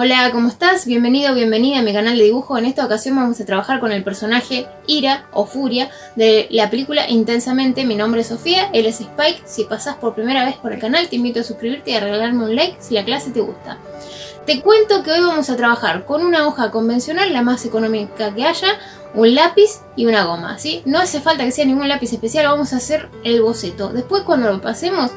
Hola, ¿cómo estás? Bienvenido, bienvenida a mi canal de dibujo. En esta ocasión vamos a trabajar con el personaje Ira o Furia de la película Intensamente. Mi nombre es Sofía, él es Spike. Si pasás por primera vez por el canal, te invito a suscribirte y a regalarme un like si la clase te gusta. Te cuento que hoy vamos a trabajar con una hoja convencional, la más económica que haya, un lápiz y una goma, ¿sí? No hace falta que sea ningún lápiz especial, vamos a hacer el boceto. Después, cuando lo pasemos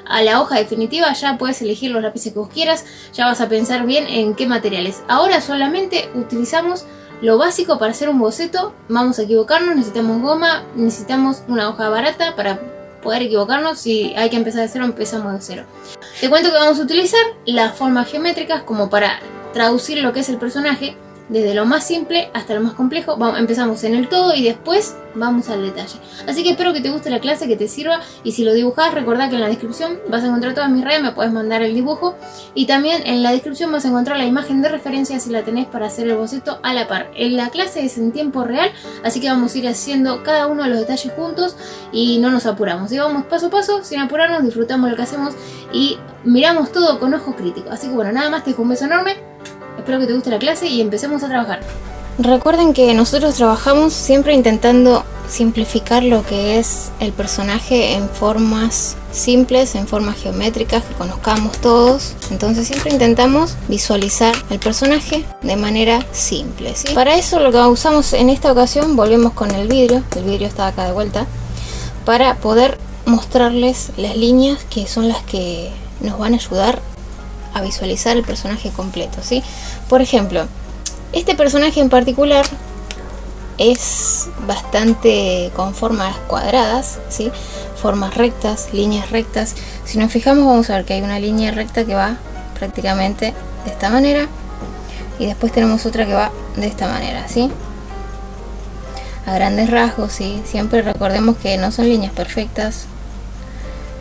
a la hoja definitiva, ya puedes elegir los lápices que vos quieras, ya vas a pensar bien en qué materiales. Ahora solamente utilizamos lo básico para hacer un boceto. Vamos a equivocarnos, necesitamos goma, necesitamos una hoja barata para poder equivocarnos. Si hay que empezar de cero, empezamos de cero. Te cuento que vamos a utilizar las formas geométricas como para traducir lo que es el personaje, desde lo más simple hasta lo más complejo. Empezamos en el todo y después vamos al detalle. Así que espero que te guste la clase, que te sirva. Y si lo dibujás, recordá que en la descripción vas a encontrar todas mis redes, me puedes mandar el dibujo. Y también en la descripción vas a encontrar la imagen de referencia si la tenés para hacer el boceto a la par. La clase es en tiempo real, así que vamos a ir haciendo cada uno de los detalles juntos y no nos apuramos. Y vamos paso a paso, sin apurarnos, disfrutamos lo que hacemos y miramos todo con ojo crítico. Así que bueno, nada más, te dejo un beso enorme. Espero que te guste la clase y empecemos a trabajar. Recuerden que nosotros trabajamos siempre intentando simplificar lo que es el personaje en formas simples, en formas geométricas que conozcamos todos. Entonces siempre intentamos visualizar el personaje de manera simple, ¿sí? Para eso lo que usamos en esta ocasión, volvemos con el vidrio está acá de vuelta, para poder mostrarles las líneas que son las que nos van a ayudar a visualizar el personaje completo, ¿sí? Por ejemplo, este personaje en particular es bastante con formas cuadradas, ¿sí? Formas rectas, líneas rectas. Si nos fijamos, vamos a ver que hay una línea recta que va prácticamente de esta manera y después tenemos otra que va de esta manera, ¿sí? A grandes rasgos, ¿sí? Siempre recordemos que no son líneas perfectas,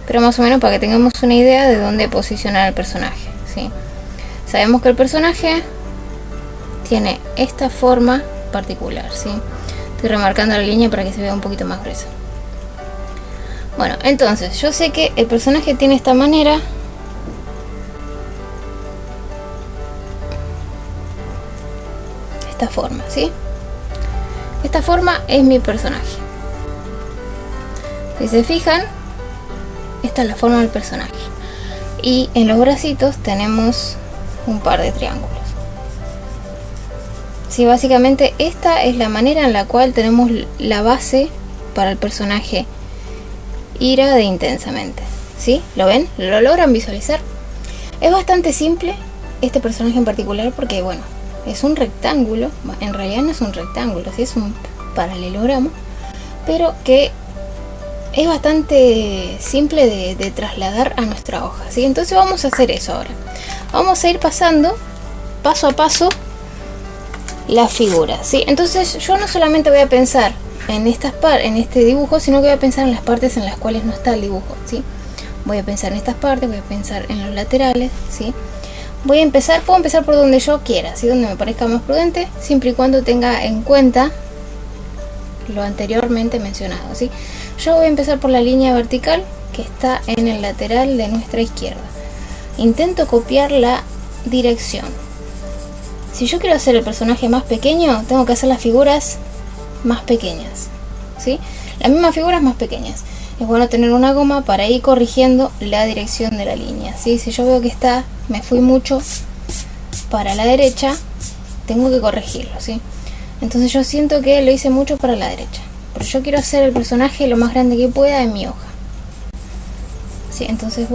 pero más o menos para que tengamos una idea de dónde posicionar al personaje, ¿sí? Sabemos que el personaje tiene esta forma particular, ¿sí? Estoy remarcando la línea para que se vea un poquito más gruesa. Bueno, entonces yo sé que el personaje tiene esta manera. Esta forma, ¿sí? Esta forma es mi personaje. Si se fijan, esta es la forma del personaje. Y en los bracitos tenemos un par de triángulos. Sí, básicamente esta es la manera en la cual tenemos la base para el personaje Ira de Intensamente, ¿sí? ¿Lo ven? ¿Lo logran visualizar? Es bastante simple este personaje en particular porque, bueno, es un rectángulo. En realidad no es un rectángulo, ¿sí? Es un paralelogramo, pero que es bastante simple de trasladar a nuestra hoja, ¿sí? Entonces vamos a hacer eso ahora. Vamos a ir pasando paso a paso la figura, ¿sí? Entonces yo no solamente voy a pensar en este dibujo, sino que voy a pensar en las partes en las cuales no está el dibujo, ¿sí? Voy a pensar en estas partes, voy a pensar en los laterales, ¿sí? Puedo empezar por donde yo quiera, ¿sí? Donde me parezca más prudente, siempre y cuando tenga en cuenta lo anteriormente mencionado, ¿sí? Yo voy a empezar por la línea vertical que está en el lateral de nuestra izquierda. Intento copiar la dirección. Si yo quiero hacer el personaje más pequeño, tengo que hacer las figuras más pequeñas, ¿sí? Las mismas figuras más pequeñas. Es bueno tener una goma para ir corrigiendo la dirección de la línea, ¿sí? Si yo veo que me fui mucho para la derecha, tengo que corregirlo, ¿sí? Entonces yo siento que lo hice mucho para la derecha, pero yo quiero hacer el personaje lo más grande que pueda en mi hoja, ¿sí? Entonces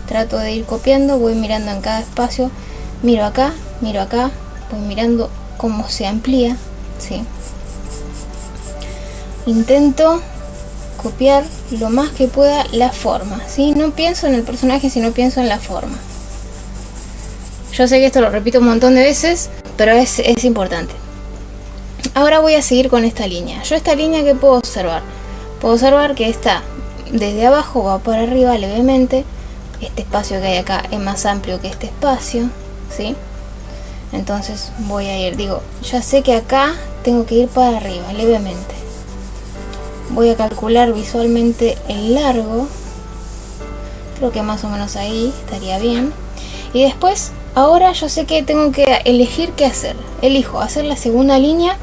trato de ir copiando, voy mirando en cada espacio, miro acá, voy mirando cómo se amplía, ¿sí? Intento copiar lo más que pueda la forma, ¿sí? No pienso en el personaje, sino pienso en la forma. Yo sé que esto lo repito un montón de veces, pero es importante. Ahora voy a seguir con esta línea. Yo esta línea, ¿qué puedo observar? Puedo observar que está desde abajo, va para arriba levemente. Este espacio que hay acá es más amplio que este espacio, ¿sí? Entonces voy a ir, ya sé que acá tengo que ir para arriba levemente. Voy a calcular visualmente el largo. Creo que más o menos ahí estaría bien. Y después ahora yo sé que tengo que elegir qué hacer. Elijo hacer la segunda línea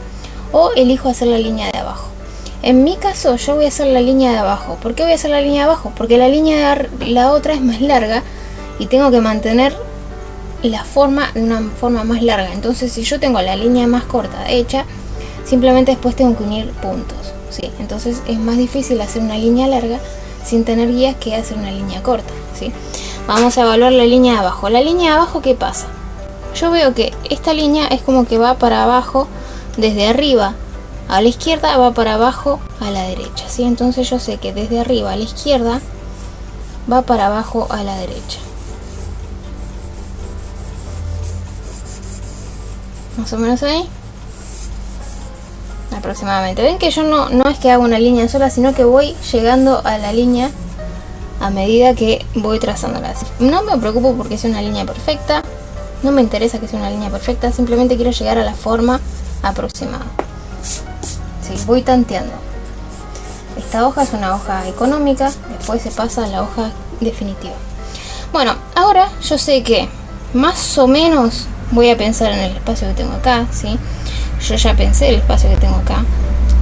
o elijo hacer la línea de abajo. En mi caso yo voy a hacer la línea de abajo. ¿Por qué voy a hacer la línea de abajo? Porque la línea de la otra es más larga y tengo que mantener la forma de una forma más larga. Entonces si yo tengo la línea más corta hecha, simplemente después tengo que unir puntos, ¿sí? Entonces es más difícil hacer una línea larga sin tener guías que hacer una línea corta, ¿sí? Vamos a evaluar la línea de abajo. La línea de abajo, ¿qué pasa? Yo veo que esta línea es como que va para abajo, desde arriba a la izquierda va para abajo a la derecha, ¿sí? Entonces yo sé que desde arriba a la izquierda va para abajo a la derecha. Más o menos ahí. Aproximadamente. Ven que yo no es que hago una línea sola, sino que voy llegando a la línea a medida que voy trazándola. No me preocupo porque sea una línea perfecta. No me interesa que sea una línea perfecta. Simplemente quiero llegar a la forma aproximada. Sí, voy tanteando. Esta hoja es una hoja económica. Después se pasa a la hoja definitiva. Bueno, ahora yo sé que más o menos voy a pensar en el espacio que tengo acá, ¿sí? Yo ya pensé el espacio que tengo acá.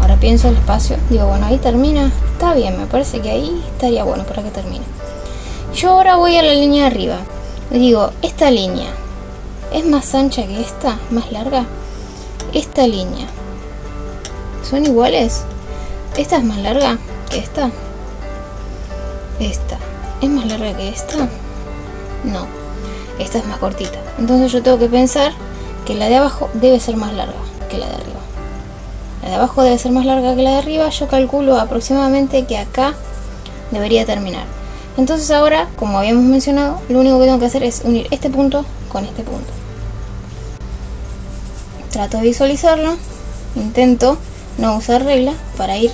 Ahora pienso el espacio. Digo, bueno, ahí termina. Está bien, me parece que ahí estaría bueno para que termine. Yo ahora voy a la línea de arriba. Y digo, esta línea es más ancha que esta, más larga. Esta línea, ¿son iguales? Esta es más larga que esta. Esta es más larga que esta. No, esta es más cortita. Entonces yo tengo que pensar que la de abajo debe ser más larga que la de arriba. La de abajo debe ser más larga que la de arriba. Yo calculo aproximadamente que acá debería terminar. Entonces ahora, como habíamos mencionado, lo único que tengo que hacer es unir este punto con este punto. Trato de visualizarlo. Intento no usar regla para ir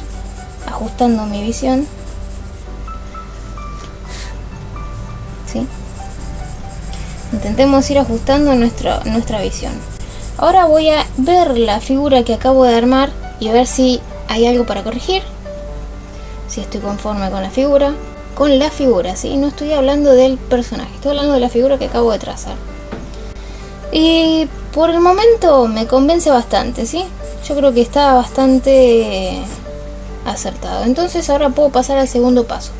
ajustando mi visión. ¿Sí? Intentemos ir ajustando nuestra visión. Ahora voy a ver la figura que acabo de armar y a ver si hay algo para corregir. Si estoy conforme con la figura. Con la figura, ¿sí? No estoy hablando del personaje, estoy hablando de la figura que acabo de trazar. Y por el momento me convence bastante, ¿sí? Yo creo que está bastante acertado. Entonces ahora puedo pasar al segundo paso.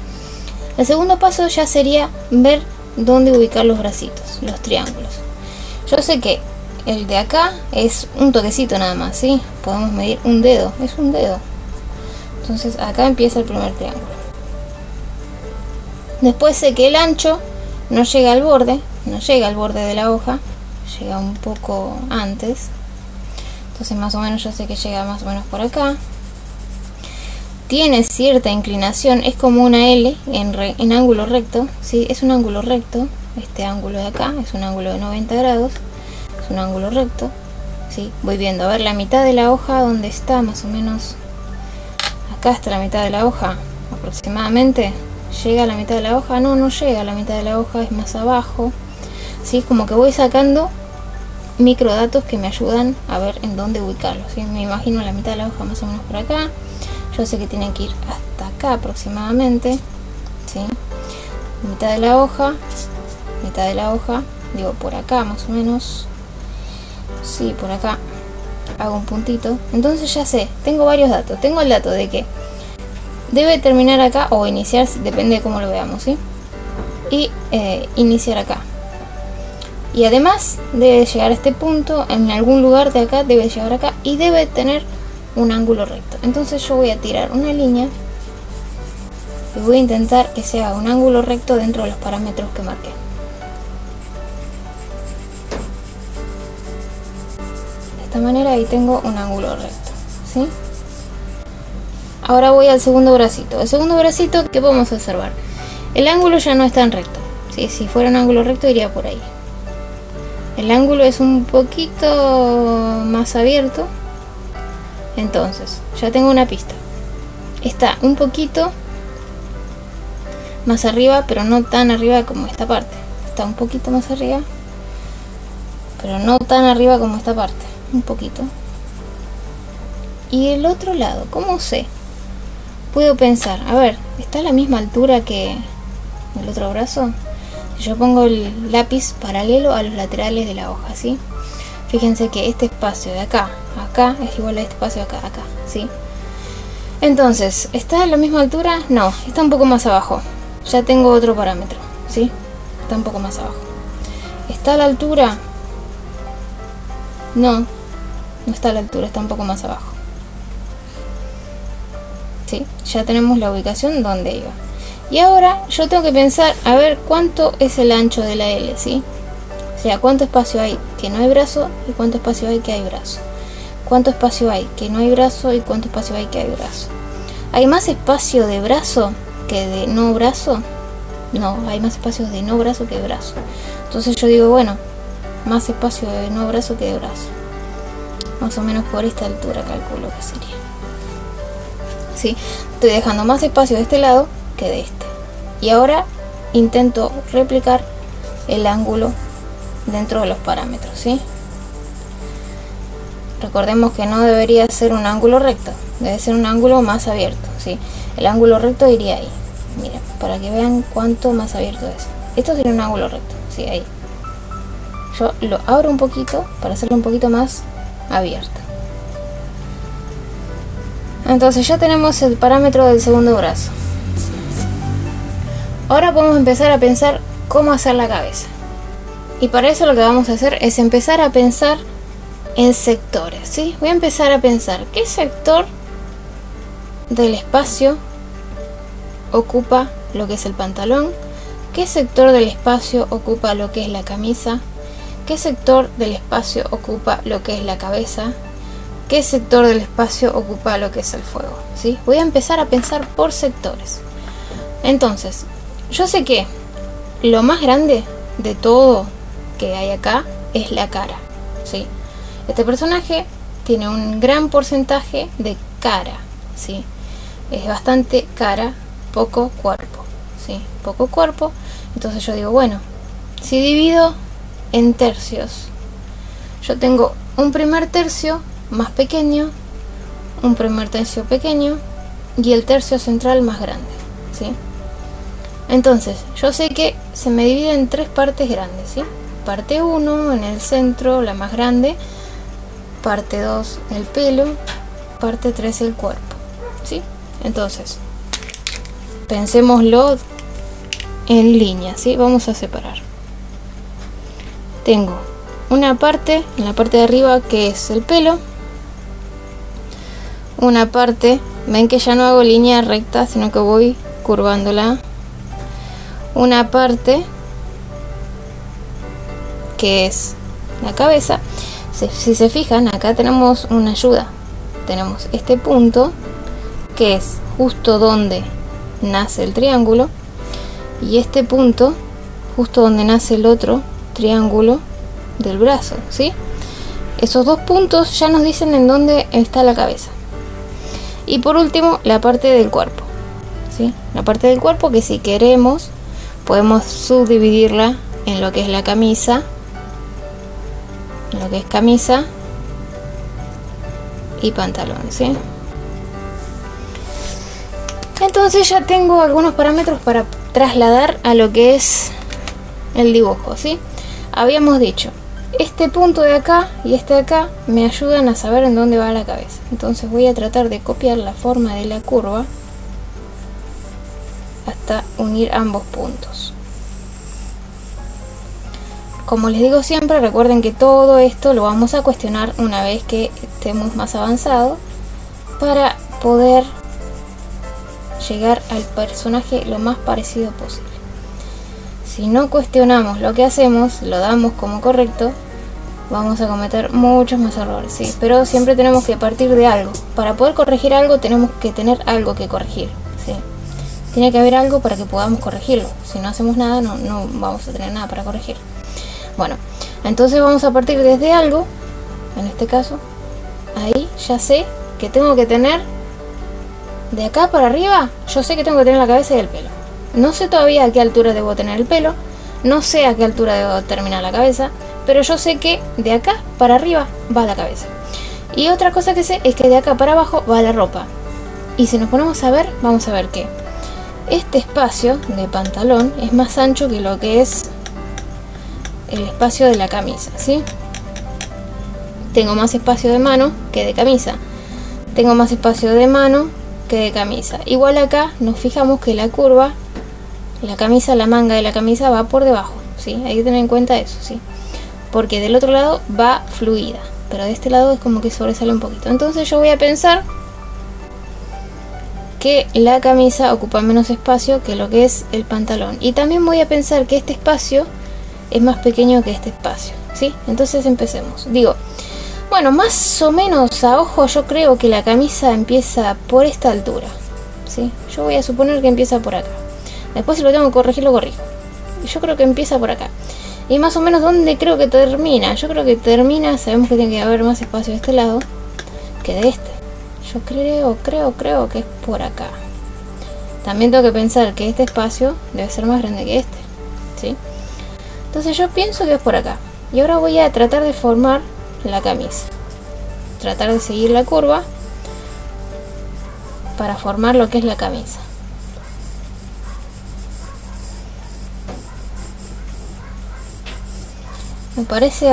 El segundo paso ya sería ver dónde ubicar los bracitos, los triángulos. Yo sé que el de acá es un toquecito nada más, ¿sí? Podemos medir un dedo, es un dedo. Entonces acá empieza el primer triángulo. Después sé que el ancho no llega al borde, de la hoja, llega un poco antes. Entonces más o menos yo sé que llega más o menos por acá. Tiene cierta inclinación, es como una L en ángulo recto, ¿sí? Es un ángulo recto, este ángulo de acá es un ángulo de 90 grados, es un ángulo recto, ¿sí? Voy viendo, a ver la mitad de la hoja, ¿dónde está? Más o menos acá está la mitad de la hoja, aproximadamente. ¿Llega a la mitad de la hoja? No, no llega a la mitad de la hoja, es más abajo, ¿sí? Es como que voy sacando microdatos que me ayudan a ver en dónde ubicarlo, ¿sí? Me imagino la mitad de la hoja más o menos por acá. Yo sé que tienen que ir hasta acá aproximadamente, ¿sí? Mitad de la hoja, digo por acá más o menos, sí, por acá, hago un puntito. Entonces ya sé, tengo varios datos. Tengo el dato de que debe terminar acá o iniciar, depende de cómo lo veamos, ¿sí? Y iniciar acá. Y además debe llegar a este punto, en algún lugar de acá debe llegar acá y debe tener un ángulo recto. Entonces yo voy a tirar una línea y voy a intentar que sea un ángulo recto dentro de los parámetros que marqué. De esta manera ahí tengo un ángulo recto, ¿sí? Ahora voy al segundo bracito. El segundo bracito, ¿qué podemos observar? El ángulo ya no es tan recto, ¿sí? Si fuera un ángulo recto iría por ahí. El ángulo es un poquito más abierto. Entonces, ya tengo una pista. Está un poquito más arriba, pero no tan arriba como esta parte. Está un poquito más arriba, pero no tan arriba como esta parte. Un poquito. Y el otro lado, ¿cómo sé? Puedo pensar, a ver, ¿está a la misma altura que el otro brazo? yo pongo el lápiz paralelo a los laterales de la hoja, ¿sí? Fíjense que este espacio de acá a acá es igual a este espacio de acá a acá, ¿sí? Entonces, ¿está a la misma altura? No, está un poco más abajo. Ya tengo otro parámetro, ¿sí? Está un poco más abajo. ¿Está a la altura? No, no está a la altura, está un poco más abajo. ¿Sí? Ya tenemos la ubicación donde iba. Y ahora yo tengo que pensar, a ver cuánto es el ancho de la L, ¿sí? O sea, cuánto espacio hay que no hay brazo y cuánto espacio hay que hay brazo. Cuánto espacio hay que no hay brazo y cuánto espacio hay que hay brazo. ¿Hay más espacio de brazo que de no brazo? No, hay más espacio de no brazo que de brazo. Entonces yo digo, bueno, más espacio de no brazo que de brazo. Más o menos por esta altura calculo que sería. ¿Sí? Estoy dejando más espacio de este lado que de este. Y ahora intento replicar el ángulo dentro de los parámetros, ¿sí? Recordemos que no debería ser un ángulo recto, debe ser un ángulo más abierto, ¿sí? El ángulo recto iría ahí. Miren, para que vean cuánto más abierto es. Esto sería un ángulo recto, ¿sí? Ahí. Yo lo abro un poquito para hacerlo un poquito más abierto. Entonces ya tenemos el parámetro del segundo brazo. Ahora podemos empezar a pensar cómo hacer la cabeza. Y para eso lo que vamos a hacer es empezar a pensar en sectores, ¿sí? Voy a empezar a pensar qué sector del espacio ocupa lo que es el pantalón, qué sector del espacio ocupa lo que es la camisa, qué sector del espacio ocupa lo que es la cabeza, qué sector del espacio ocupa lo que es el fuego, ¿sí? Voy a empezar a pensar por sectores. Entonces, yo sé que lo más grande de todo que hay acá es la cara, ¿sí? Este personaje tiene un gran porcentaje de cara, ¿sí? Es bastante cara, poco cuerpo, ¿sí? Poco cuerpo. Entonces yo digo, bueno, si divido en tercios, yo tengo un primer tercio más pequeño, un primer tercio pequeño y el tercio central más grande, ¿sí? Entonces yo sé que se me divide en tres partes grandes, ¿sí? Parte 1 en el centro, la más grande. Parte 2 el pelo. Parte 3 el cuerpo, ¿sí? Entonces pensémoslo en línea, ¿sí? Vamos a separar. Tengo una parte en la parte de arriba que es el pelo. Una parte, ven que ya no hago línea recta, sino que voy curvándola. Una parte que es la cabeza. Si se fijan, acá tenemos una ayuda. Tenemos este punto que es justo donde nace el triángulo y este punto justo donde nace el otro triángulo del brazo, ¿sí? Esos dos puntos ya nos dicen en dónde está la cabeza. Y por último, la parte del cuerpo, ¿sí? La parte del cuerpo que si queremos podemos subdividirla en lo que es la camisa, lo que es camisa y pantalón, ¿sí? Entonces ya tengo algunos parámetros para trasladar a lo que es el dibujo, ¿sí? Habíamos dicho, este punto de acá y este de acá me ayudan a saber en dónde va la cabeza. Entonces voy a tratar de copiar la forma de la curva hasta unir ambos puntos. Como les digo siempre, recuerden que todo esto lo vamos a cuestionar una vez que estemos más avanzados para poder llegar al personaje lo más parecido posible. Si no cuestionamos lo que hacemos, lo damos como correcto, vamos a cometer muchos más errores, ¿sí? Pero siempre tenemos que partir de algo. Para poder corregir algo tenemos que tener algo que corregir, ¿sí? Tiene que haber algo para que podamos corregirlo. Si no hacemos nada, no vamos a tener nada para corregir. Bueno, entonces vamos a partir desde algo. En este caso, ahí ya sé que tengo que tener de acá para arriba. Yo sé que tengo que tener la cabeza y el pelo. No sé todavía a qué altura debo tener el pelo, no sé a qué altura debo terminar la cabeza, pero yo sé que de acá para arriba va la cabeza. Y otra cosa que sé es que de acá para abajo va la ropa. Y si nos ponemos a ver, vamos a ver que este espacio de pantalón es más ancho que lo que es el espacio de la camisa, ¿sí? Tengo más espacio de mano que de camisa. Tengo más espacio de mano que de camisa. Igual acá nos fijamos que la curva, la camisa, la manga de la camisa va por debajo, ¿sí? Hay que tener en cuenta eso, ¿sí? Porque del otro lado va fluida, pero de este lado es como que sobresale un poquito. Entonces yo voy a pensar que la camisa ocupa menos espacio que lo que es el pantalón. Y también voy a pensar que este espacio es más pequeño que este espacio, ¿sí? Entonces empecemos. Digo, bueno, más o menos a ojo yo creo que la camisa empieza por esta altura, ¿sí? Yo voy a suponer que empieza por acá. Después si lo tengo que corregir, lo corrijo. Yo creo que empieza por acá. Y más o menos dónde creo que termina. Yo creo que termina, sabemos que tiene que haber más espacio de este lado que de este. Yo creo que es por acá. También tengo que pensar que este espacio debe ser más grande que este, ¿sí? Entonces yo pienso que es por acá. Y ahora voy a tratar de formar la camisa. Tratar de seguir la curva para formar lo que es la camisa. Me parece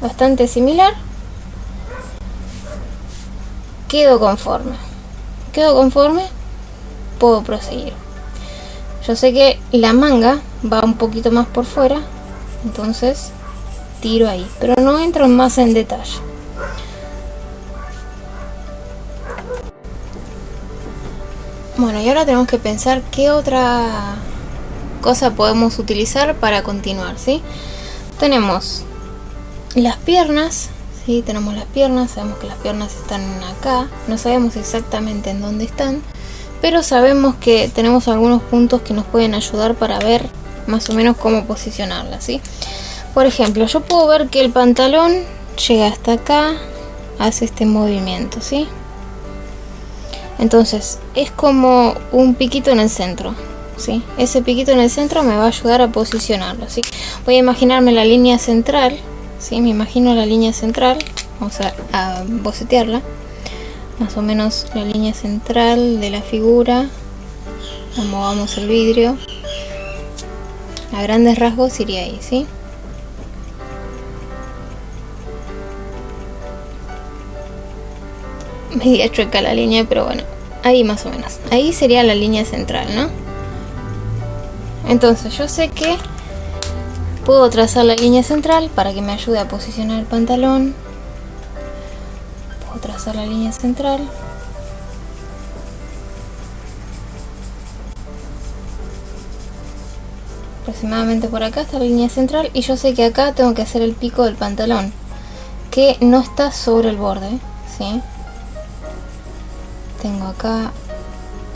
bastante similar. Quedo conforme. Puedo proseguir. Yo sé que la manga va un poquito más por fuera, entonces tiro ahí, pero no entro más en detalle. Bueno, y ahora tenemos que pensar qué otra cosa podemos utilizar para continuar, ¿sí? Tenemos las piernas, ¿sí? Tenemos las piernas, sabemos que las piernas están acá, no sabemos exactamente en dónde están, pero sabemos que tenemos algunos puntos que nos pueden ayudar para ver más o menos cómo posicionarlas, ¿sí? Por ejemplo, yo puedo ver que el pantalón llega hasta acá, hace este movimiento, ¿sí? Entonces es como un piquito en el centro, ¿sí? Ese piquito en el centro me va a ayudar a posicionarlo, ¿sí? Voy a imaginarme la línea central, ¿sí? Me imagino la línea central, vamos a bocetearla, más o menos la línea central de la figura. Movamos el vidrio, a grandes rasgos iría ahí, ¿sí? Media chueca la línea, pero bueno, ahí más o menos. Ahí sería la línea central, ¿no? Entonces yo sé que puedo trazar la línea central para que me ayude a posicionar el pantalón. Puedo trazar la línea central. Aproximadamente por acá está la línea central. Y yo sé que acá tengo que hacer el pico del pantalón, que no está sobre el borde, ¿sí? Tengo acá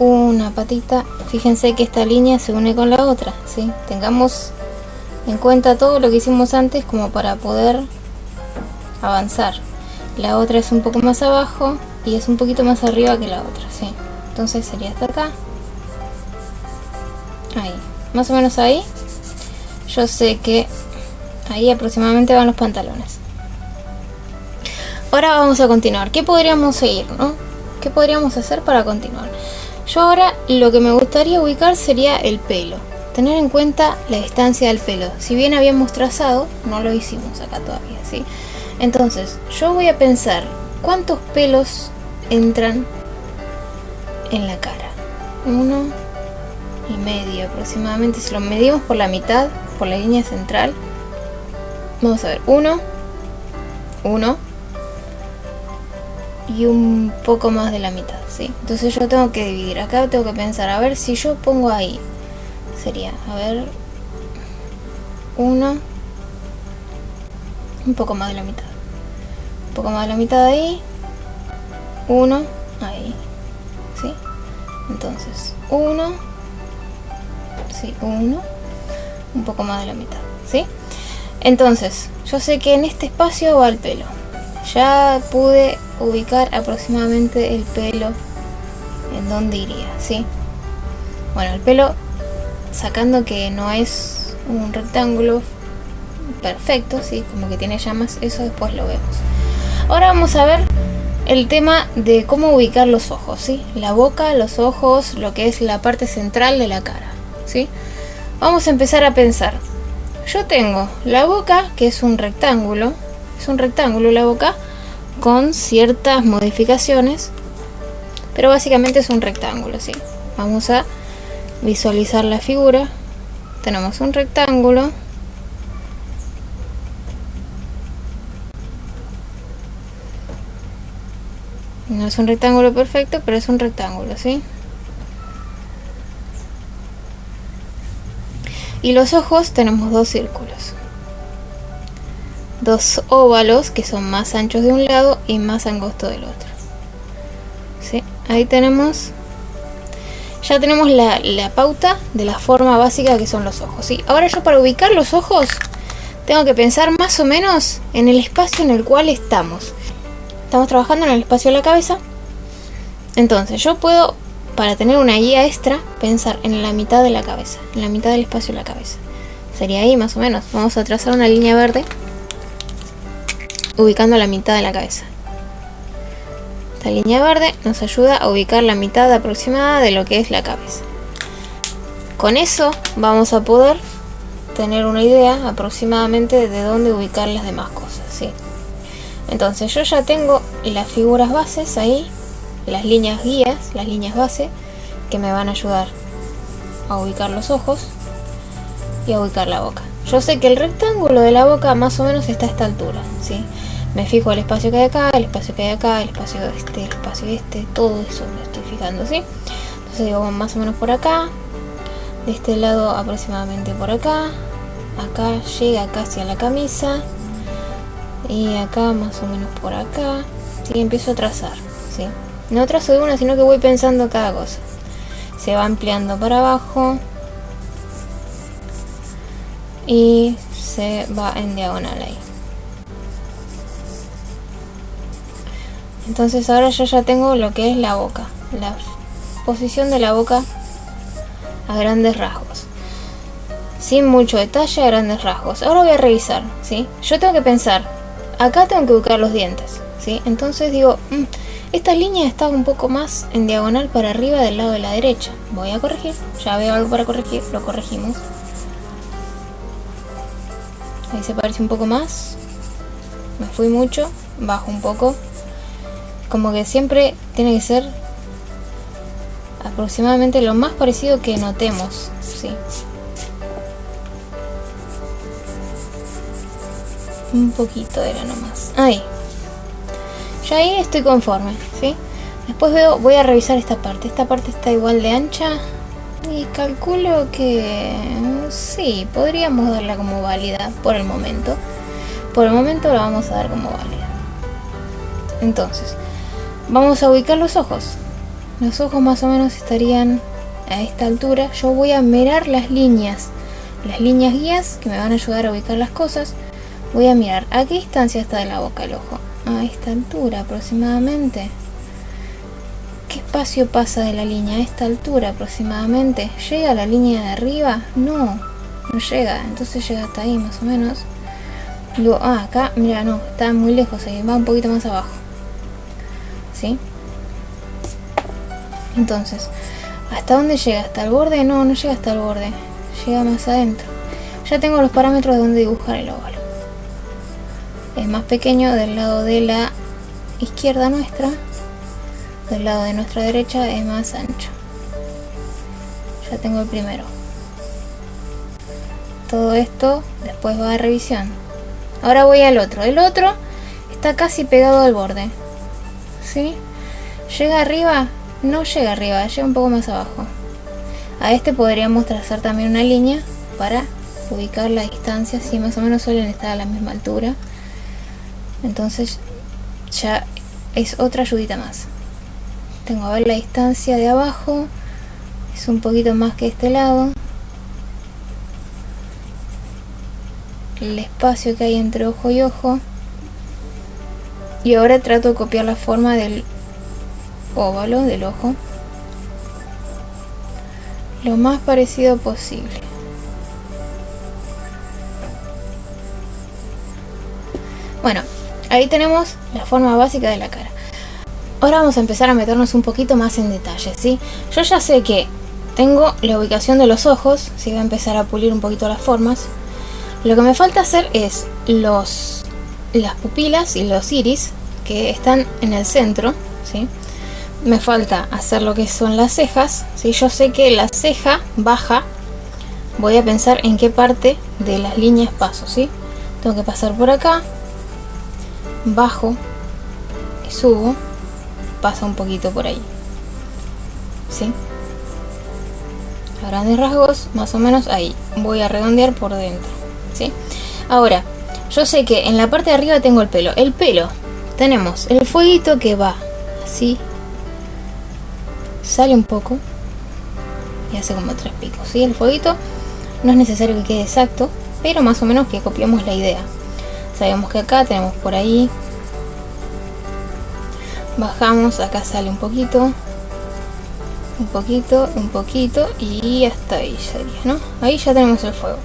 una patita. Fíjense que esta línea se une con la otra, ¿sí? Tengamos en cuenta todo lo que hicimos antes como para poder avanzar. La otra es un poco más abajo y es un poquito más arriba que la otra, ¿sí? Entonces sería hasta acá. Ahí, más o menos ahí. Yo sé que ahí aproximadamente van los pantalones. Ahora vamos a continuar. ¿Qué podríamos seguir, no? ¿Qué podríamos hacer para continuar? Yo ahora lo que me gustaría ubicar sería el pelo. Tener en cuenta la distancia del pelo. Si bien habíamos trazado, no lo hicimos acá todavía, ¿sí? Entonces, yo voy a pensar cuántos pelos entran en la cara. 1,5 aproximadamente. Si lo medimos por la mitad, por la línea central, vamos a ver, 1 y un poco más de la mitad, ¿sí? Entonces yo tengo que dividir. Acá tengo que pensar, a ver si yo pongo ahí, sería, a ver, 1, un poco más de la mitad, un poco más de la mitad ahí, 1 ahí, ¿sí? Entonces 1, sí, 1, un poco más de la mitad, ¿sí? Entonces yo sé que en este espacio va el pelo. Ya pude ubicar aproximadamente el pelo en dónde iría, ¿sí? Bueno, el pelo, sacando que no es un rectángulo perfecto, ¿sí? Como que tiene llamas, eso después lo vemos. Ahora vamos a ver el tema de cómo ubicar los ojos, ¿sí? La boca, los ojos, lo que es la parte central de la cara, ¿sí? Vamos a empezar a pensar. Yo tengo la boca, que es un rectángulo la boca, con ciertas modificaciones, pero básicamente es un rectángulo, ¿sí? Vamos a visualizar la figura. Tenemos un rectángulo. No es un rectángulo perfecto, pero es un rectángulo, ¿sí? Y los ojos tenemos dos círculos. Dos óvalos que son más anchos de un lado y más angostos del otro. ¿Sí? Ahí tenemos... Ya tenemos la pauta de la forma básica que son los ojos, ¿sí? Ahora yo para ubicar los ojos tengo que pensar más o menos en el espacio en el cual estamos. Estamos trabajando en el espacio de la cabeza. Entonces yo puedo, para tener una guía extra, pensar en la mitad de la cabeza, en la mitad del espacio de la cabeza. Sería ahí más o menos. Vamos a trazar una línea verde ubicando la mitad de la cabeza. Esta línea verde nos ayuda a ubicar la mitad aproximada de lo que es la cabeza. Con eso vamos a poder tener una idea aproximadamente de dónde ubicar las demás cosas, ¿sí? Entonces yo ya tengo las figuras bases ahí, las líneas guías, las líneas base, que me van a ayudar a ubicar los ojos y a ubicar la boca. Yo sé que el rectángulo de la boca más o menos está a esta altura, ¿sí? Me fijo el espacio que hay acá, el espacio que hay acá, el espacio este, todo eso me estoy fijando, ¿sí? Entonces digo más o menos por acá, de este lado aproximadamente por acá, acá llega casi a la camisa, y acá más o menos por acá, ¿sí? Empiezo a trazar, ¿sí? No trazo de una, sino que voy pensando cada cosa. Se va ampliando para abajo y se va en diagonal ahí. Entonces ahora yo ya tengo lo que es la boca, la posición de la boca a grandes rasgos, sin mucho detalle, a grandes rasgos. Ahora voy a revisar, ¿sí? Yo tengo que pensar, acá tengo que ubicar los dientes, ¿sí? Entonces digo, esta línea está un poco más en diagonal para arriba del lado de la derecha. Voy a corregir, ya veo algo para corregir, lo corregimos. Ahí se parece un poco más. Me fui mucho, bajo un poco. Como que siempre tiene que ser aproximadamente lo más parecido que notemos, ¿sí? Un poquito era nomás. Ahí. Ya ahí estoy conforme, ¿sí? Después voy a revisar esta parte. Esta parte está igual de ancha. Y calculo que sí, podríamos darla como válida por el momento. Por el momento la vamos a dar como válida. Entonces, vamos a ubicar los ojos. Los ojos más o menos estarían a esta altura. Yo voy a mirar las líneas guías que me van a ayudar a ubicar las cosas. Voy a mirar a qué distancia está de la boca el ojo. A esta altura aproximadamente. ¿Qué espacio pasa de la línea? A esta altura aproximadamente. ¿Llega a la línea de arriba? No llega. Entonces llega hasta ahí más o menos. Luego, acá, mira, no, está muy lejos ahí. Va un poquito más abajo, ¿sí? Entonces, ¿hasta dónde llega? ¿Hasta el borde? No llega hasta el borde. Llega más adentro. Ya tengo los parámetros de dónde dibujar el óvalo. Es más pequeño del lado de la izquierda nuestra. Del lado de nuestra derecha es más ancho. Ya tengo el primero. Todo esto después va a revisión. Ahora voy al otro. El otro está casi pegado al borde, ¿sí? ¿Llega arriba? No llega arriba, llega un poco más abajo. A este podríamos trazar también una línea para ubicar la distancia, si más o menos suelen estar a la misma altura. Entonces ya es otra ayudita más. Tengo a ver la distancia de abajo, es un poquito más que este lado. El espacio que hay entre ojo y ojo. Y ahora trato de copiar la forma del óvalo del ojo lo más parecido posible. Bueno, ahí tenemos la forma básica de la cara. Ahora vamos a empezar a meternos un poquito más en detalle, ¿sí? Yo ya sé que tengo la ubicación de los ojos, ¿sí? Voy a empezar a pulir un poquito las formas. Lo que me falta hacer es las pupilas y los iris que están en el centro, ¿sí? Me falta hacer lo que son las cejas, ¿sí? Yo sé que la ceja baja, voy a pensar en qué parte de las líneas paso, ¿sí? Tengo que pasar por acá, bajo y subo, pasa un poquito por ahí, ¿sí? A grandes rasgos, más o menos ahí. Voy a redondear por dentro, ¿sí? Ahora, yo sé que en la parte de arriba tengo el pelo. El pelo, tenemos el fueguito que va así, sale un poco y hace como 3 picos, ¿sí? El fueguito no es necesario que quede exacto, pero más o menos que copiemos la idea. Sabemos que acá tenemos por ahí, bajamos, acá sale un poquito, un poquito y hasta ahí sería, ¿no? Ahí ya tenemos el fuego.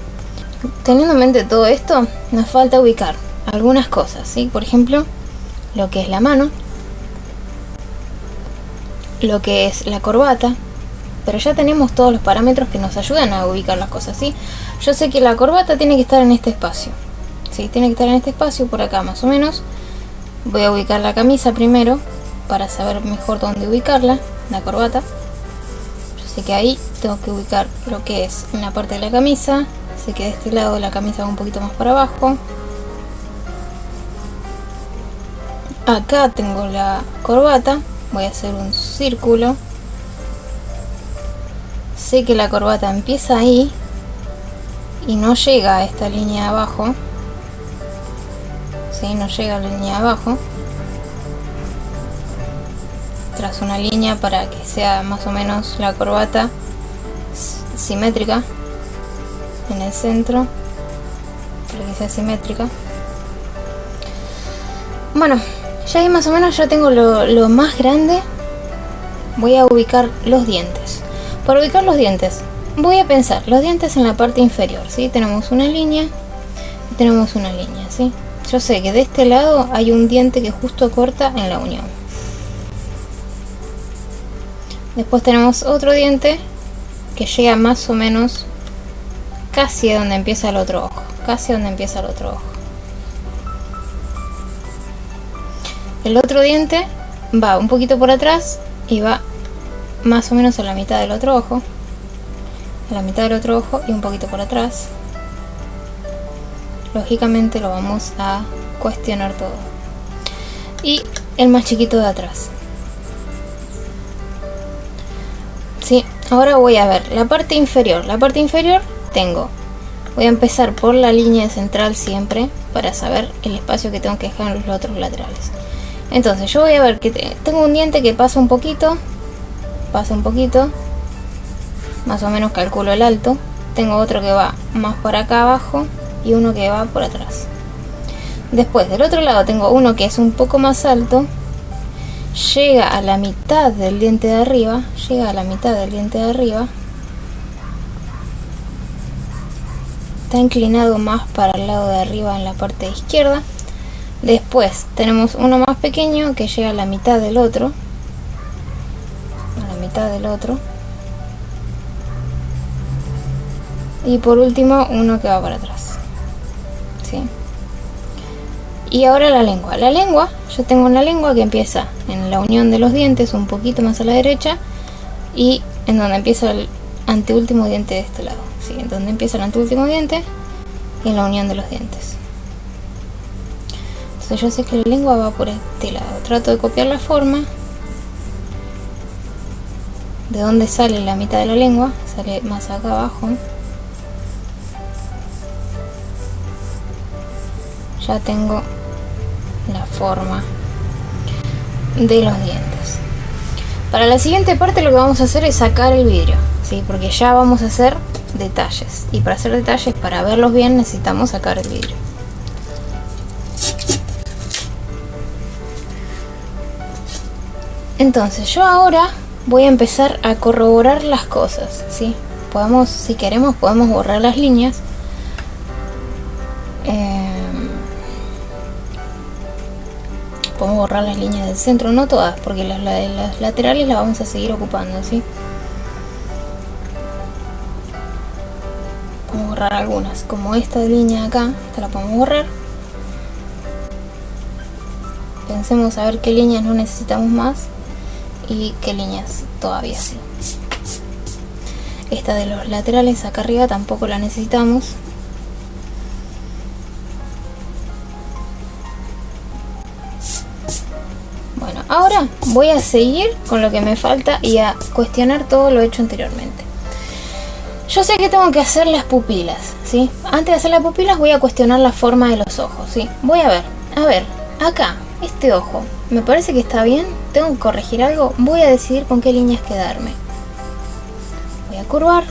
Teniendo en mente todo esto, nos falta ubicar algunas cosas, ¿sí? Por ejemplo, lo que es la mano, lo que es la corbata, pero ya tenemos todos los parámetros que nos ayudan a ubicar las cosas, ¿sí? Yo sé que la corbata tiene que estar en este espacio, ¿sí? Tiene que estar en este espacio, por acá más o menos. Voy a ubicar la camisa primero, para saber mejor dónde ubicarla, la corbata. Yo sé que ahí tengo que ubicar lo que es en la parte de la camisa. Sé que de este lado la camisa va un poquito más para abajo. Acá tengo la corbata, voy a hacer un círculo. Sé que la corbata empieza ahí y no llega a esta línea de abajo. Sí, no llega a la línea de abajo. Trazo una línea para que sea más o menos la corbata simétrica en el centro, para que sea simétrica. Bueno, ya ahí más o menos ya tengo lo más grande. Voy a ubicar los dientes. Para ubicar los dientes, voy a pensar los dientes en la parte inferior, ¿sí? Tenemos una línea y tenemos una línea, ¿sí? Yo sé que de este lado hay un diente que justo corta en la unión. Después tenemos otro diente que llega más o menos casi a donde empieza el otro ojo. Casi donde empieza el otro ojo. El otro diente va un poquito por atrás y va más o menos a la mitad del otro ojo. A la mitad del otro ojo y un poquito por atrás. Lógicamente lo vamos a cuestionar todo. Y el más chiquito de atrás. Sí, ahora voy a ver la parte inferior. La parte inferior voy a empezar por la línea central siempre para saber el espacio que tengo que dejar en los otros laterales. Entonces yo voy a ver que tengo un diente que pasa un poquito, más o menos calculo el alto. Tengo otro que va más por acá abajo y uno que va por atrás. Después del otro lado tengo uno que es un poco más alto. Llega a la mitad del diente de arriba. Está inclinado más para el lado de arriba en la parte izquierda. Después tenemos uno más pequeño que llega a la mitad del otro. Y por último uno que va para atrás. ¿Sí? Y ahora la lengua. La lengua, yo tengo una lengua que empieza en la unión de los dientes, un poquito más a la derecha, y en donde empieza el anteúltimo diente de este lado. ¿Sí? En donde empieza el anteúltimo diente y en la unión de los dientes. Entonces yo sé que la lengua va por este lado. Trato de copiar la forma. De dónde sale la mitad de la lengua, sale más acá abajo. Ya tengo la forma de los dientes. Para la siguiente parte lo que vamos a hacer es sacar el vidrio, ¿sí? Porque ya vamos a hacer detalles, y para hacer detalles, para verlos bien, necesitamos sacar el vidrio. Entonces yo ahora voy a empezar a corroborar las cosas, ¿sí? Si queremos podemos borrar las líneas. Podemos borrar las líneas del centro, no todas, porque las laterales las vamos a seguir ocupando, ¿sí? Podemos borrar algunas, como esta línea de acá, esta la podemos borrar. Pensemos a ver qué líneas no necesitamos más y qué líneas todavía sí. Esta de los laterales acá arriba tampoco la necesitamos. Bueno, ahora voy a seguir con lo que me falta y a cuestionar todo lo hecho anteriormente. Yo sé que tengo que hacer las pupilas, ¿sí? Antes de hacer las pupilas voy a cuestionar la forma de los ojos, ¿sí? Voy a ver, acá, este ojo, me parece que está bien, tengo que corregir algo, voy a decidir con qué líneas quedarme. Voy a curvar,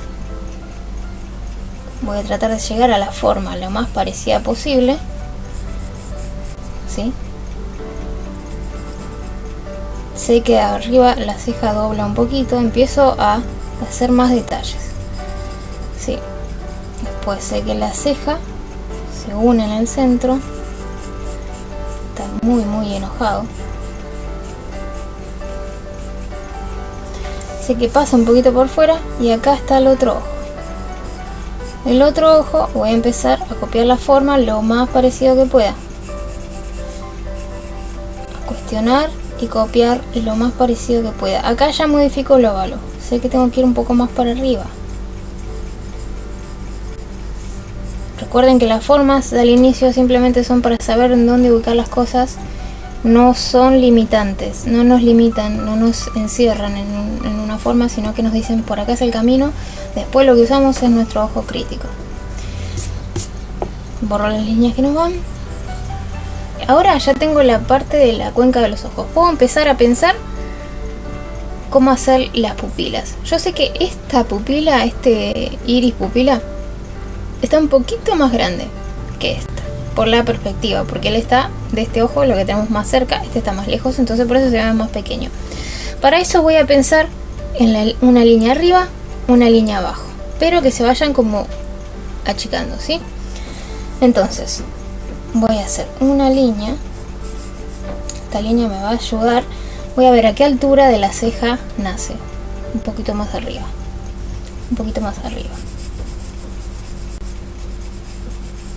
voy a tratar de llegar a la forma lo más parecida posible, ¿sí? Sé que arriba la ceja dobla un poquito, empiezo a hacer más detalles, ¿sí? Después sé que la ceja se une en el centro, está muy enojado. Sé que pasa un poquito por fuera y acá está el otro ojo. El otro ojo voy a empezar a copiar la forma lo más parecido que pueda. A cuestionar y copiar lo más parecido que pueda. Acá ya modifico el óvalo. Sé que tengo que ir un poco más para arriba. Recuerden que las formas al inicio simplemente son para saber en dónde ubicar las cosas. No son limitantes, no nos limitan, no nos encierran en una forma, sino que nos dicen por acá es el camino. Después lo que usamos es nuestro ojo crítico. Borro las líneas que nos van. Ahora ya tengo la parte de la cuenca de los ojos. Puedo empezar a pensar cómo hacer las pupilas. Yo sé que esta pupila, este iris pupila, está un poquito más grande que esta, por la perspectiva, porque él está de este ojo, lo que tenemos más cerca, este está más lejos, entonces por eso se ve más pequeño. Para eso voy a pensar en una línea arriba, una línea abajo, pero que se vayan como achicando, ¿sí? Entonces voy a hacer una línea. Esta línea me va a ayudar. Voy a ver a qué altura de la ceja nace. Un poquito más arriba. Un poquito más arriba.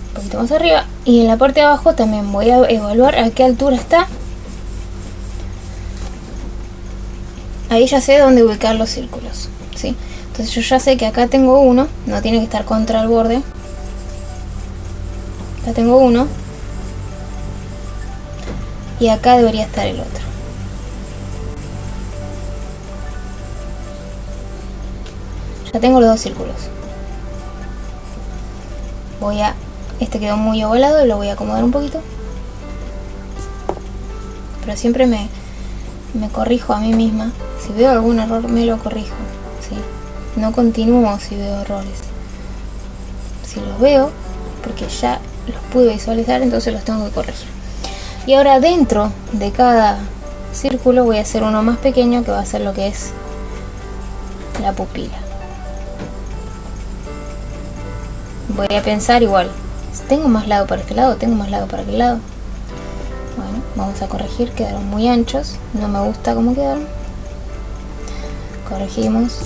Un poquito más arriba. Y en la parte de abajo también voy a evaluar a qué altura está. Ahí ya sé dónde ubicar los círculos, ¿sí? Entonces yo ya sé que acá tengo uno. No tiene que estar contra el borde. Acá tengo uno. Y acá debería estar el otro. Ya tengo los dos círculos. Este quedó muy ovalado y lo voy a acomodar un poquito. Pero siempre me corrijo a mí misma. Si veo algún error me lo corrijo, ¿sí? No continúo si veo errores. Si los veo, porque ya los pude visualizar, entonces los tengo que corregir. Y ahora dentro de cada círculo voy a hacer uno más pequeño, que va a ser lo que es la pupila. Voy a pensar igual, tengo más lado para este lado, tengo más lado para aquel lado. Bueno, vamos a corregir, quedaron muy anchos, no me gusta cómo quedaron. Corregimos.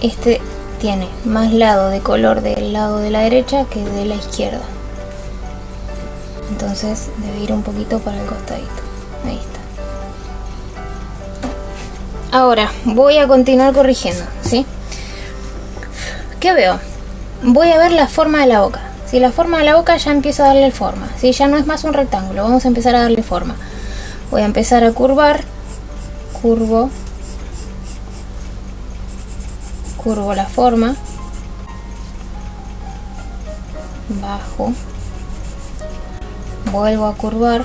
Este tiene más lado de color del lado de la derecha que de la izquierda. Entonces debe ir un poquito para el costadito. Ahí está. Ahora voy a continuar corrigiendo, ¿sí? ¿Qué veo? Voy a ver la forma de la boca. Si la forma de la boca ya empiezo a darle forma, ¿sí? Ya no es más un rectángulo, vamos a empezar a darle forma. Voy a empezar a curvar. Curvo la forma, bajo, vuelvo a curvar,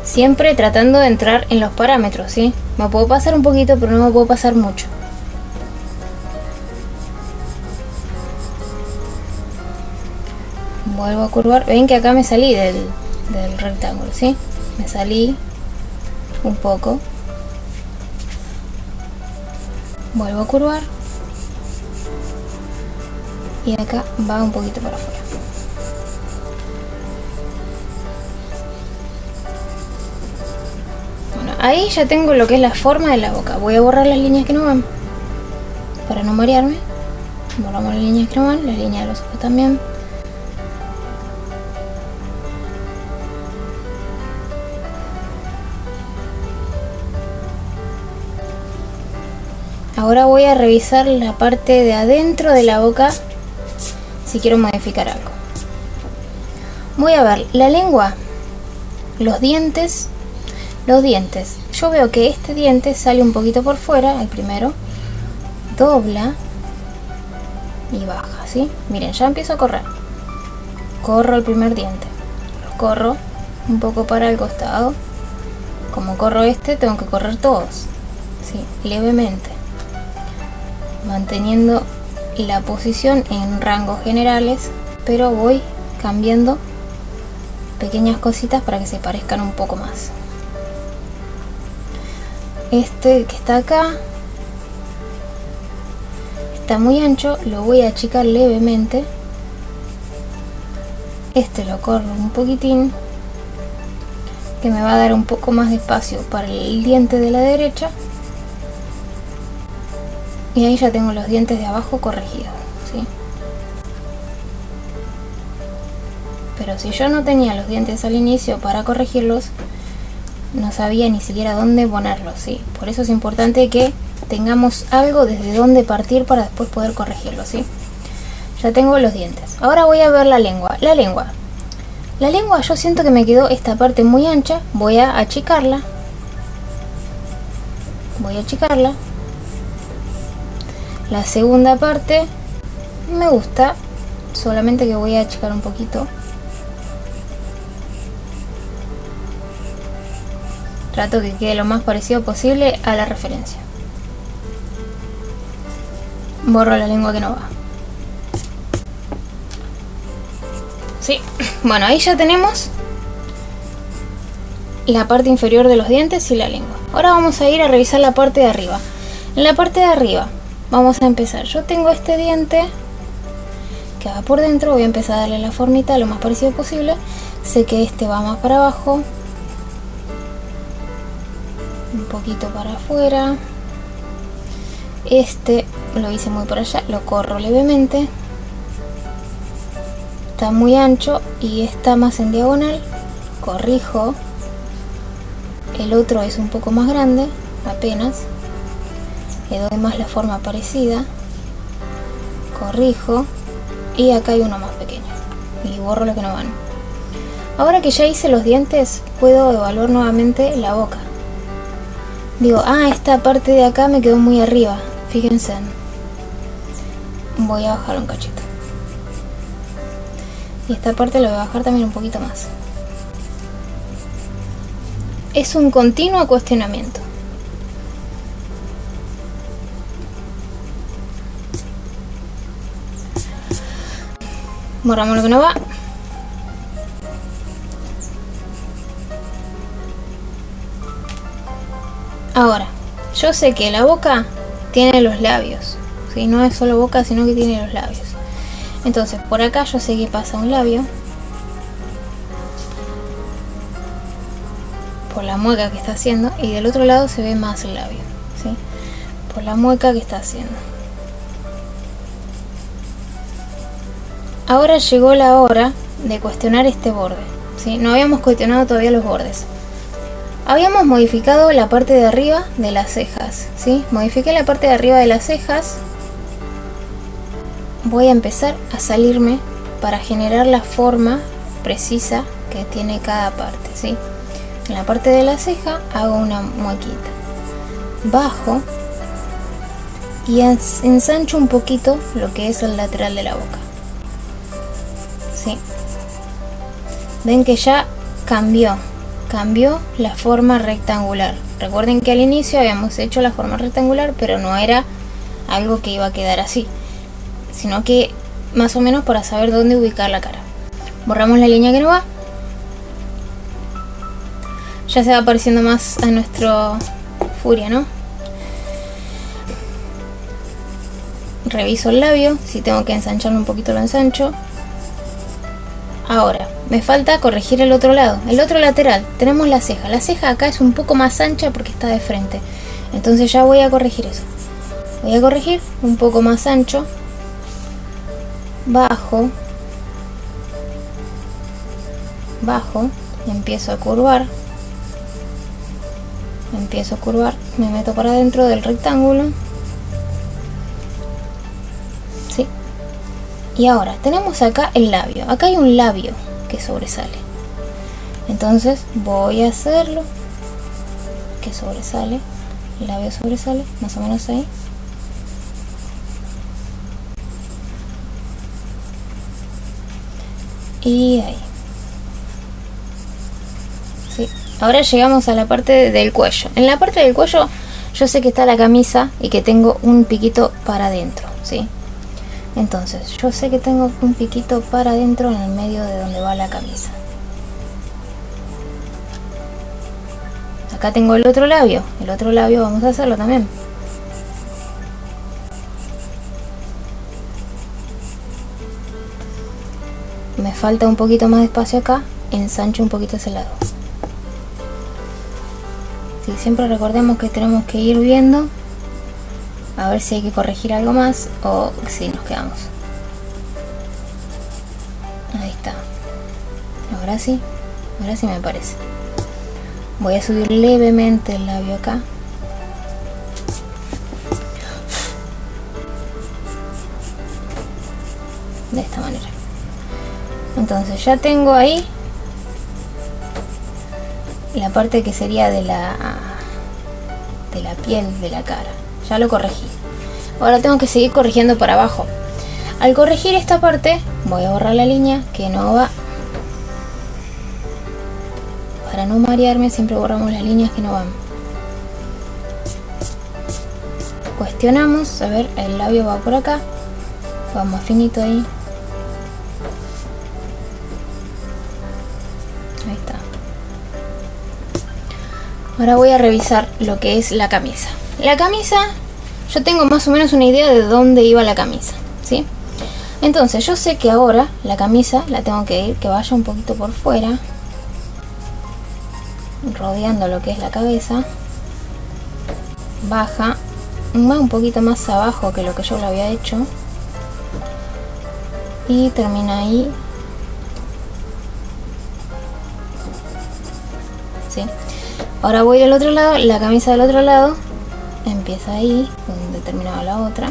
siempre tratando de entrar en los parámetros, ¿sí? Me puedo pasar un poquito, pero no me puedo pasar mucho. Vuelvo a curvar. Ven que acá me salí del rectángulo, ¿sí? Me salí un poco. Vuelvo a curvar. Y acá va un poquito para afuera. Bueno, ahí ya tengo lo que es la forma de la boca. Voy a borrar las líneas que no van, para no marearme. Borramos las líneas que no van, las líneas de los ojos también. Ahora voy a revisar la parte de adentro de la boca si quiero modificar algo. Voy a ver la lengua, los dientes. Yo veo que este diente sale un poquito por fuera, el primero, dobla y baja, ¿sí? Miren, ya empiezo a correr. Corro el primer diente, lo corro un poco para el costado. Como corro este, tengo que correr todos, ¿sí? Levemente, manteniendo la posición en rangos generales, pero voy cambiando pequeñas cositas para que se parezcan un poco más. Este que está acá está muy ancho, lo voy a achicar levemente. Este lo corro un poquitín, que me va a dar un poco más de espacio para el diente de la derecha. Y ahí ya tengo los dientes de abajo corregidos, ¿sí? Pero si yo no tenía los dientes al inicio para corregirlos, no sabía ni siquiera dónde ponerlos, ¿sí? Por eso es importante que tengamos algo desde donde partir para después poder corregirlos, ¿sí? Ya tengo los dientes. Ahora voy a ver la lengua. La lengua yo siento que me quedó esta parte muy ancha. Voy a achicarla. La segunda parte me gusta, solamente que voy a achicar un poquito. Trato que quede lo más parecido posible a la referencia. Borro la lengua que no va. Sí, bueno, ahí ya tenemos la parte inferior de los dientes y la lengua. Ahora vamos a ir a revisar la parte de arriba. En la parte de arriba vamos a empezar. Yo tengo este diente que va por dentro. Voy a empezar a darle la formita lo más parecido posible. Sé que este va más para abajo, un poquito para afuera. Este lo hice muy por allá, lo corro levemente. Está muy ancho y está más en diagonal, corrijo. El otro es un poco más grande, apenas. Le doy más la forma parecida, corrijo. Y acá hay uno más pequeño y borro lo que no van. Ahora que ya hice los dientes, puedo evaluar nuevamente la boca. Digo, esta parte de acá me quedó muy arriba, fíjense. Voy a bajar un cachito. Y esta parte la voy a bajar también un poquito más. Es un continuo cuestionamiento. Borramos lo que no va. Ahora, yo sé que la boca tiene los labios, ¿sí? No es solo boca, sino que tiene los labios. Entonces, por acá yo sé que pasa un labio. Por la mueca que está haciendo. Y del otro lado se ve más el labio, ¿sí? Por la mueca que está haciendo. Ahora llegó la hora de cuestionar este borde, ¿sí? No habíamos cuestionado todavía los bordes. Habíamos modificado la parte de arriba de las cejas, ¿sí? Modifiqué la parte de arriba de las cejas. Voy a empezar a salirme para generar la forma precisa que tiene cada parte, ¿sí? En la parte de la ceja hago una muequita. Bajo y ensancho un poquito lo que es el lateral de la boca, ¿sí? Ven que ya cambió la forma rectangular. Recuerden que al inicio habíamos hecho la forma rectangular, pero no era algo que iba a quedar así, sino que más o menos para saber dónde ubicar la cara. Borramos la línea que no va. Ya se va pareciendo más a nuestro Furia, ¿no? reviso el labio, si tengo que ensancharlo un poquito lo ensancho. Ahora, me falta corregir el otro lado, el otro lateral. Tenemos la ceja acá es un poco más ancha porque está de frente. Entonces ya voy a corregir eso. Voy a corregir un poco más ancho. Bajo. Bajo. Empiezo a curvar. Me meto para adentro del rectángulo. ¿Sí? Y ahora tenemos acá el labio. Acá hay un labio que sobresale. Entonces voy a hacerlo que sobresale. El labio sobresale, más o menos ahí. Y ahí. ¿Sí? Ahora llegamos a la parte del cuello. En la parte del cuello yo sé que está la camisa y que tengo un piquito para adentro, ¿sí? Entonces yo sé que tengo un piquito para adentro en el medio de donde va la camisa. Acá tengo el otro labio vamos a hacerlo también. Me falta un poquito más de espacio acá, ensancho un poquito ese lado. Sí, siempre recordemos que tenemos que ir viendo a ver si hay que corregir algo más o si nos quedamos. Ahí está. Ahora sí me parece. Voy a subir levemente el labio acá. De esta manera. Entonces ya tengo ahí la parte que sería de la piel de la cara. Ya lo corregí. Ahora tengo que seguir corrigiendo para abajo. Al corregir esta parte voy a borrar la línea que no va. Para no marearme siempre borramos las líneas que no van. Cuestionamos, a ver, el labio va por acá. Va más finito ahí. Ahí está. Ahora voy a revisar lo que es la camisa. La camisa, yo tengo más o menos una idea de dónde iba la camisa, ¿sí? Entonces yo sé que ahora la camisa la tengo que ir, que vaya un poquito por fuera, rodeando lo que es la cabeza. Baja, va un poquito más abajo que lo que yo lo había hecho. Y termina ahí. ¿Sí? Ahora voy del otro lado, la camisa del otro lado empieza ahí, donde terminaba la otra,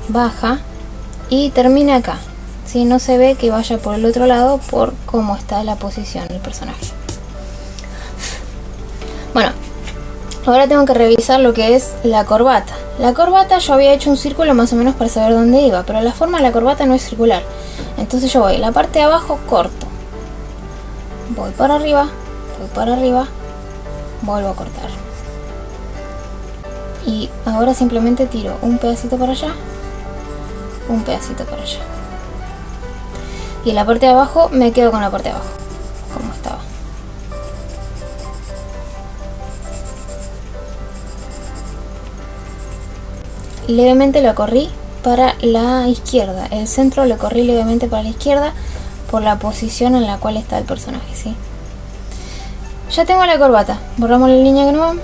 baja y termina acá. ¿Sí? No se ve que vaya por el otro lado por cómo está la posición del personaje. Bueno, ahora tengo que revisar lo que es la corbata. La corbata yo había hecho un círculo más o menos para saber dónde iba, pero la forma de la corbata no es circular. Entonces yo voy a la parte de abajo, corto, voy para arriba, vuelvo a cortar. Y ahora simplemente tiro un pedacito para allá, un pedacito para allá. Y en la parte de abajo me quedo con la parte de abajo, como estaba. Levemente lo corrí para la izquierda. El centro lo corrí levemente para la izquierda por la posición en la cual está el personaje, ¿sí? Ya tengo la corbata. Borramos la línea que no va.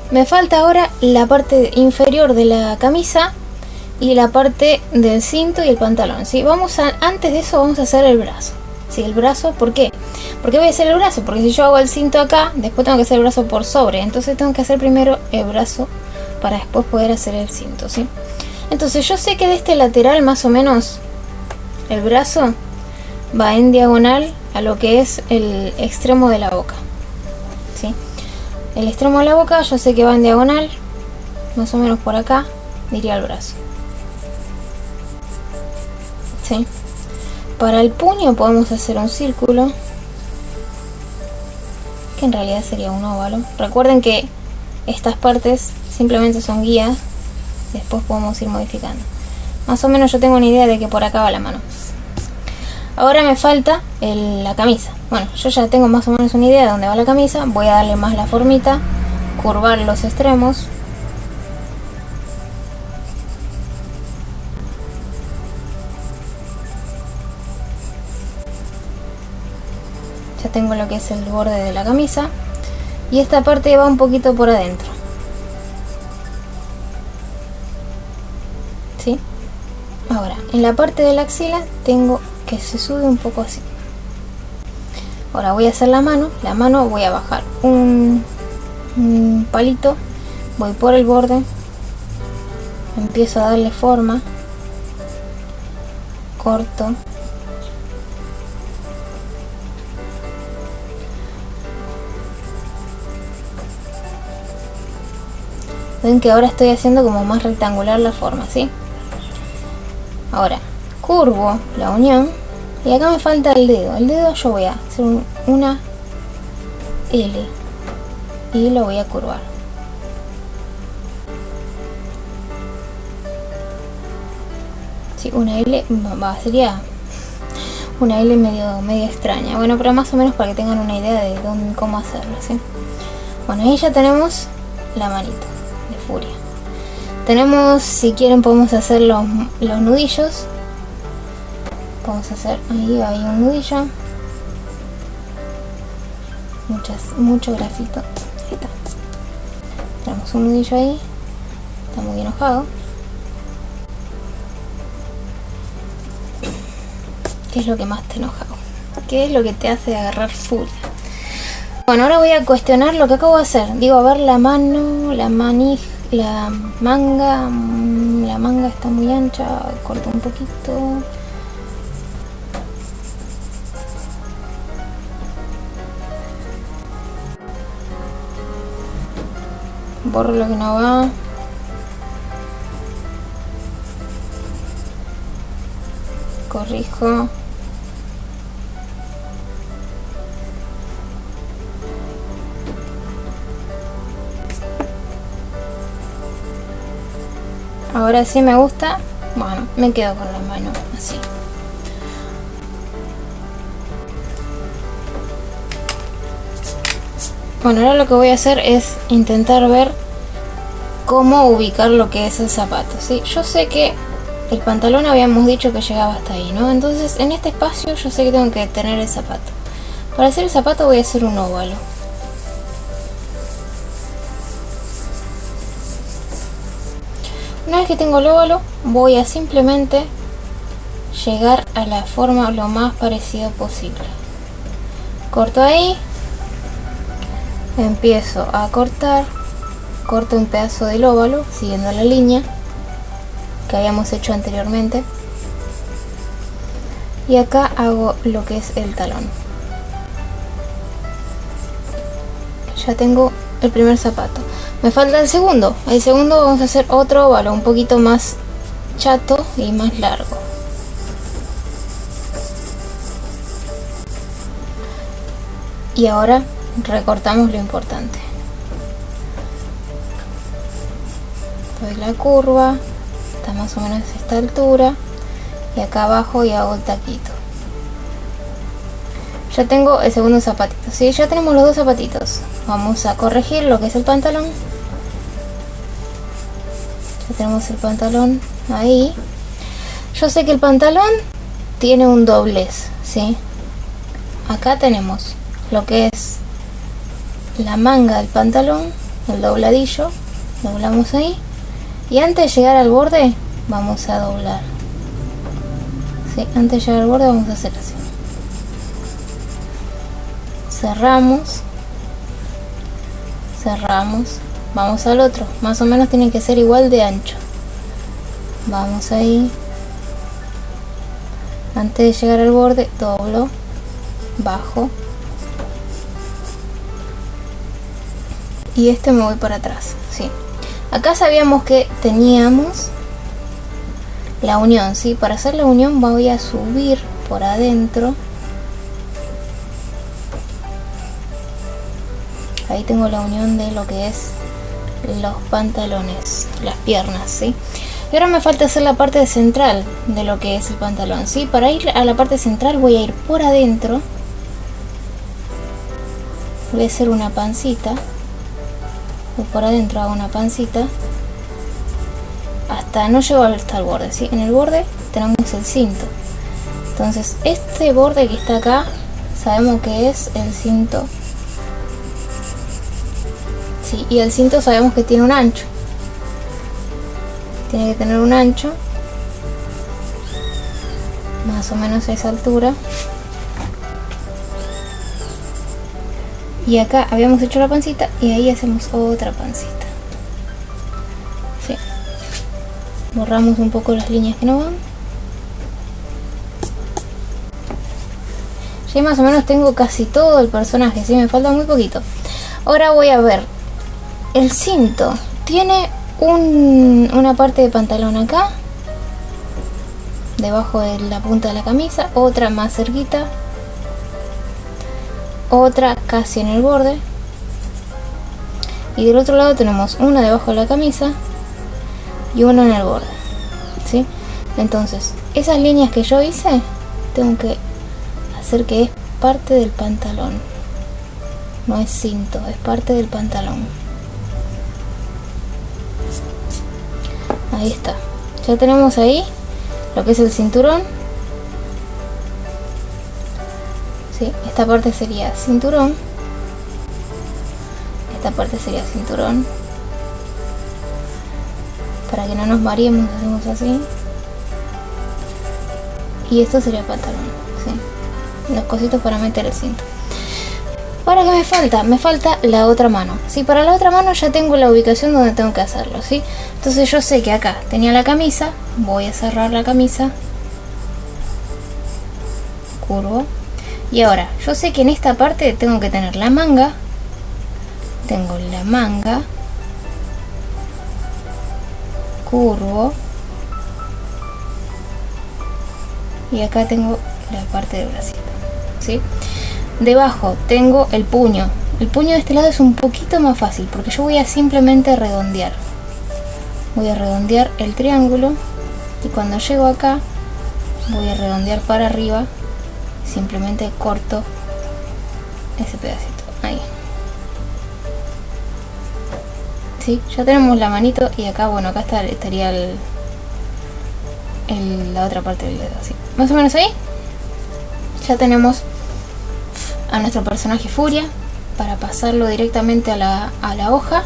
Me falta ahora la parte inferior de la camisa y la parte del cinto y el pantalón, ¿sí? Antes de eso vamos a hacer el brazo. ¿Sí? El brazo, ¿por qué? ¿Por qué voy a hacer el brazo? Porque si yo hago el cinto acá, después tengo que hacer el brazo por sobre. Entonces tengo que hacer primero el brazo para después poder hacer el cinto, ¿sí? Entonces yo sé que de este lateral más o menos el brazo va en diagonal a lo que es el extremo de la boca, ¿sí? El extremo de la boca yo sé que va en diagonal, más o menos por acá, diría el brazo, ¿sí? Para el puño podemos hacer un círculo, que en realidad sería un óvalo. Recuerden que estas partes simplemente son guías, después podemos ir modificando. Más o menos yo tengo una idea de que por acá va la mano. Ahora me falta la camisa. Bueno, yo ya tengo más o menos una idea de dónde va la camisa. Voy a darle más la formita, curvar los extremos. Ya tengo lo que es el borde de la camisa. Y esta parte va un poquito por adentro. ¿Sí? Ahora, en la parte de la axila tengo que se sube un poco así. Ahora voy a hacer la mano voy a bajar un palito, voy por el borde, empiezo a darle forma, corto, ven que ahora estoy haciendo como más rectangular la forma, ¿sí? Ahora curvo la unión y acá me falta el dedo yo voy a hacer una L y lo voy a curvar. Sí, una L sería una L medio extraña, bueno, pero más o menos para que tengan una idea de cómo hacerlo, ¿sí? Bueno, ahí ya tenemos la manito de Furia. Tenemos, si quieren podemos hacer los nudillos. Vamos a hacer ahí un nudillo. Mucho grafito. Ahí está. Tenemos un nudillo ahí. Está muy enojado. ¿Qué es lo que más te enoja? ¿Qué es lo que te hace agarrar furia? Bueno, ahora voy a cuestionar lo que acabo de hacer. Digo, a ver la mano, la manija. La manga está muy ancha, corto un poquito. Borro lo que no va. Corrijo. Ahora sí me gusta. Bueno, me quedo con la mano así. Bueno, ahora lo que voy a hacer es intentar ver cómo ubicar lo que es el zapato, ¿sí? Yo sé que el pantalón habíamos dicho que llegaba hasta ahí, ¿no? Entonces en este espacio yo sé que tengo que tener el zapato. Para hacer el zapato voy a hacer un óvalo. Una vez que tengo el óvalo, voy a simplemente llegar a la forma lo más parecido posible. Corto ahí, empiezo a cortar, corto un pedazo del óvalo siguiendo la línea que habíamos hecho anteriormente y acá hago lo que es el talón. Ya tengo el primer zapato. Me falta el segundo vamos a hacer otro óvalo un poquito más chato y más largo. Y ahora recortamos lo importante. Doy la curva, está más o menos a esta altura y acá abajo y hago el taquito. Ya tengo el segundo zapatito, ¿sí? Ya tenemos los dos zapatitos. Vamos a corregir lo que es el pantalón. Ya tenemos el pantalón ahí. Yo sé que el pantalón tiene un doblez, ¿sí? Acá tenemos lo que es la manga del pantalón, el dobladillo, doblamos ahí y antes de llegar al borde vamos a doblar, ¿sí? Antes de llegar al borde vamos a hacer así, cerramos, vamos al otro, más o menos tienen que ser igual de ancho, vamos ahí, antes de llegar al borde doblo, bajo y me voy para atrás, ¿sí? Acá sabíamos que teníamos la unión, ¿sí? Para hacer la unión voy a subir por adentro. Ahí tengo la unión de lo que es los pantalones, las piernas, ¿sí? Y ahora me falta hacer la parte central de lo que es el pantalón, ¿sí? Para ir a la parte central voy a ir por adentro. Voy a hacer una pancita. Voy por adentro, hago una pancita. Hasta no llego hasta el borde, ¿sí? En el borde tenemos el cinto. Entonces este borde que está acá, sabemos que es el cinto. Sí, y el cinto sabemos que tiene un ancho. Tiene que tener un ancho más o menos a esa altura. Y acá habíamos hecho la pancita y ahí hacemos otra pancita. Sí. Borramos un poco las líneas que no van. Ya más o menos tengo casi todo el personaje, sí, me falta muy poquito. Ahora voy a ver. El cinto tiene una parte de pantalón acá, debajo de la punta de la camisa, otra más cerquita, otra casi en el borde, y del otro lado tenemos una debajo de la camisa y una en el borde, ¿sí? Entonces esas líneas que yo hice tengo que hacer que es parte del pantalón, no es cinto, es parte del pantalón. Ahí está, ya tenemos ahí lo que es el cinturón. ¿Sí? Esta parte sería cinturón, esta parte sería cinturón. Para que no nos variemos hacemos así. Y esto sería pantalón, ¿sí? Los cositos para meter el cinto. Ahora, ¿qué me falta? Me falta la otra mano, ¿sí? Para la otra mano ya tengo la ubicación donde tengo que hacerlo, ¿sí? Entonces yo sé que acá tenía la camisa, voy a cerrar la camisa, curvo. Y ahora, yo sé que en esta parte tengo que tener la manga, tengo la manga, curvo, y acá tengo la parte del bracito, ¿sí? Debajo tengo el puño. El puño de este lado es un poquito más fácil porque yo voy a simplemente redondear. Voy a redondear el triángulo y cuando llego acá voy a redondear para arriba. Simplemente corto ese pedacito. Ahí. ¿Sí? Ya tenemos la manito y acá, bueno, acá estaría la otra parte del dedo. ¿Sí? Más o menos ahí. Ya tenemos a nuestro personaje Furia para pasarlo directamente a la hoja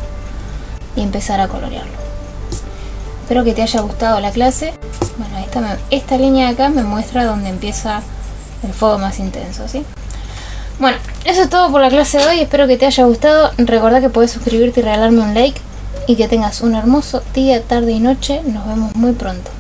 y empezar a colorearlo. Espero que te haya gustado la clase. Bueno, esta línea de acá me muestra donde empieza el fuego más intenso, ¿sí? Bueno, eso es todo por la clase de hoy. Espero que te haya gustado. Recordá que podés suscribirte y regalarme un like. Y que tengas un hermoso día, tarde y noche. Nos vemos muy pronto.